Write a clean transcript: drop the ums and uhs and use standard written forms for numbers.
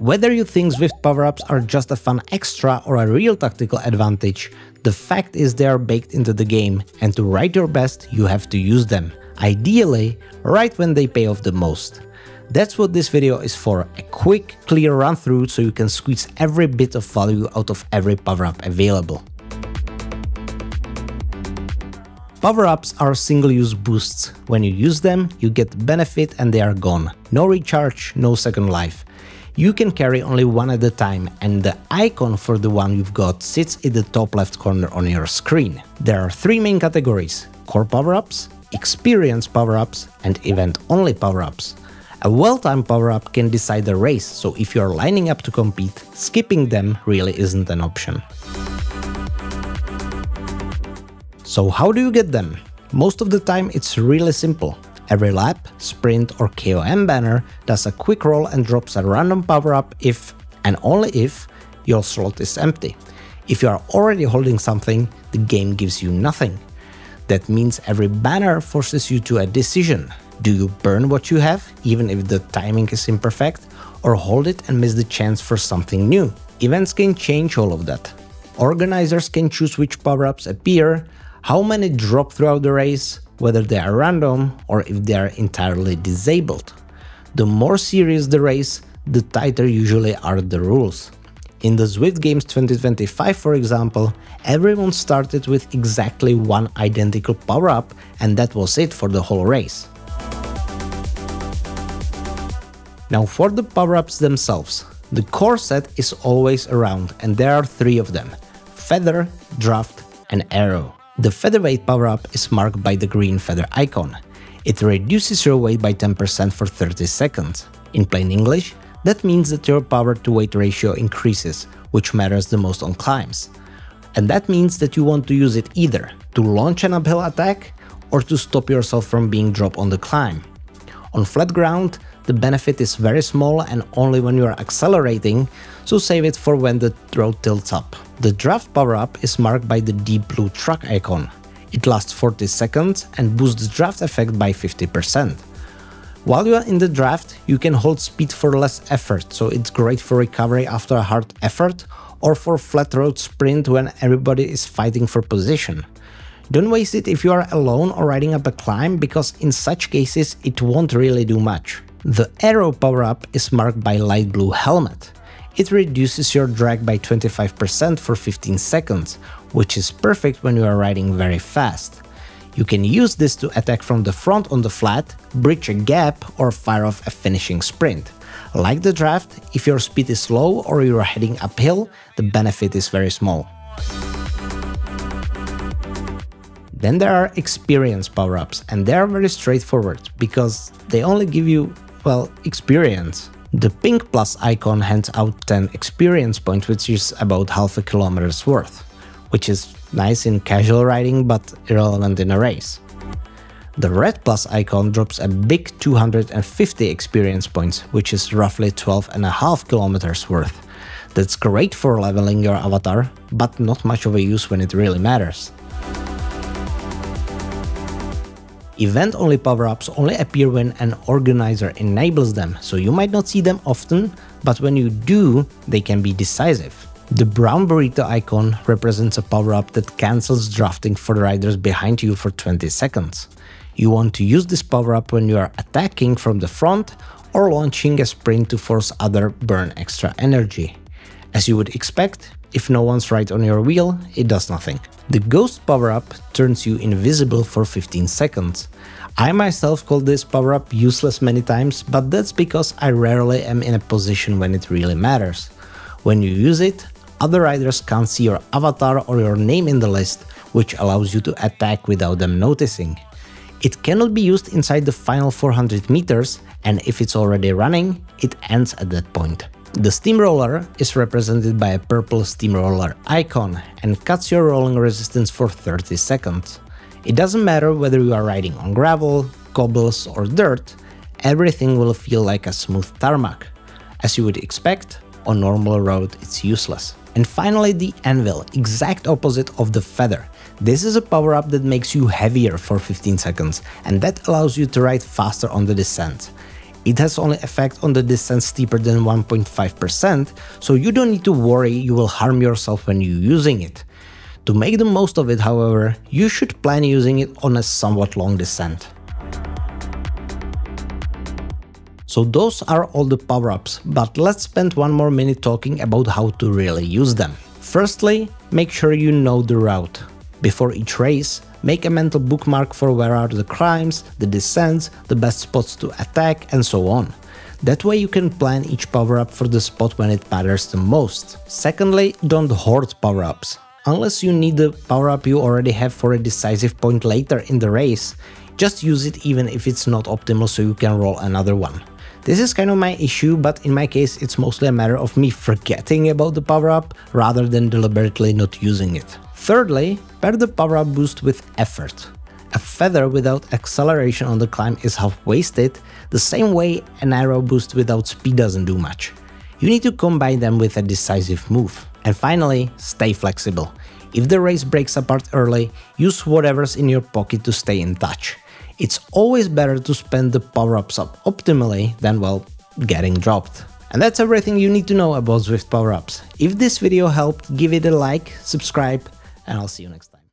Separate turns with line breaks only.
Whether you think Zwift Power-Ups are just a fun extra or a real tactical advantage, the fact is they are baked into the game, and to ride your best you have to use them. Ideally, right when they pay off the most. That's what this video is for, a quick, clear run through so you can squeeze every bit of value out of every power-up available. Power-ups are single-use boosts. When you use them, you get benefit and they are gone. No recharge, no second life. You can carry only one at a time, and the icon for the one you've got sits in the top left corner on your screen. There are three main categories: core power-ups, experience power-ups, and event-only power-ups. A well-timed power-up can decide the race, so if you're lining up to compete, skipping them really isn't an option. So how do you get them? Most of the time it's really simple. Every lap, sprint or KOM banner does a quick roll and drops a random power-up if, and only if, your slot is empty. If you are already holding something, the game gives you nothing. That means every banner forces you to a decision. Do you burn what you have, even if the timing is imperfect, or hold it and miss the chance for something new? Events can change all of that. Organizers can choose which power-ups appear, how many drop throughout the race, whether they are random or if they are entirely disabled. The more serious the race, the tighter usually are the rules. In the Zwift Games 2025, for example, everyone started with exactly one identical power-up, and that was it for the whole race. Now for the power-ups themselves. The core set is always around, and there are three of them: Feather, Draft and Arrow. The featherweight power-up is marked by the green feather icon. It reduces your weight by 10% for 30 seconds. In plain English, that means that your power to weight ratio increases, which matters the most on climbs. And that means that you want to use it either to launch an uphill attack or to stop yourself from being dropped on the climb. On flat ground, the benefit is very small and only when you are accelerating, so save it for when the road tilts up. The draft power-up is marked by the deep blue truck icon. It lasts 40 seconds and boosts the draft effect by 50%. While you are in the draft, you can hold speed for less effort, so it's great for recovery after a hard effort or for flat road sprint when everybody is fighting for position. Don't waste it if you are alone or riding up a climb, because in such cases it won't really do much. The Arrow power-up is marked by light blue helmet. It reduces your drag by 25% for 15 seconds, which is perfect when you are riding very fast. You can use this to attack from the front on the flat, bridge a gap or fire off a finishing sprint. Like the draft, if your speed is low or you are heading uphill, the benefit is very small. Then there are experience power-ups, and they are very straightforward, because they only give you, well, experience. The pink plus icon hands out 10 experience points, which is about half a kilometer's worth, which is nice in casual riding but irrelevant in a race. The red plus icon drops a big 250 experience points, which is roughly 12.5 kilometers worth. That's great for leveling your avatar, but not much of a use when it really matters. Event-only power-ups only appear when an organizer enables them, so you might not see them often, but when you do, they can be decisive. The brown burrito icon represents a power-up that cancels drafting for the riders behind you for 20 seconds. You want to use this power-up when you are attacking from the front or launching a sprint to force others burn extra energy. As you would expect, if no one's right on your wheel, it does nothing. The Ghost power-up turns you invisible for 15 seconds. I myself called this power-up useless many times, but that's because I rarely am in a position when it really matters. When you use it, other riders can't see your avatar or your name in the list, which allows you to attack without them noticing. It cannot be used inside the final 400 meters, and if it's already running, it ends at that point. The steamroller is represented by a purple steamroller icon and cuts your rolling resistance for 30 seconds. It doesn't matter whether you are riding on gravel, cobbles or dirt, everything will feel like a smooth tarmac. As you would expect, on normal road it's useless. And finally the anvil, exact opposite of the feather. This is a power-up that makes you heavier for 15 seconds, and that allows you to ride faster on the descent. It has only effect on the descent steeper than 1.5%, so you don't need to worry you will harm yourself when you're using it. To make the most of it, however, you should plan using it on a somewhat long descent. So those are all the power-ups, but let's spend one more minute talking about how to really use them. Firstly, make sure you know the route. Before each race, make a mental bookmark for where are the climbs, the descents, the best spots to attack, and so on. That way you can plan each power-up for the spot when it matters the most. Secondly, don't hoard power-ups. Unless you need the power-up you already have for a decisive point later in the race, just use it even if it's not optimal so you can roll another one. This is kind of my issue, but in my case it's mostly a matter of me forgetting about the power-up rather than deliberately not using it. Thirdly, pair the power-up boost with effort. A feather without acceleration on the climb is half wasted, the same way an arrow boost without speed doesn't do much. You need to combine them with a decisive move. And finally, stay flexible. If the race breaks apart early, use whatever's in your pocket to stay in touch. It's always better to spend the power-ups up optimally than, well, getting dropped. And that's everything you need to know about Zwift Power-Ups. If this video helped, give it a like, subscribe, and I'll see you next time.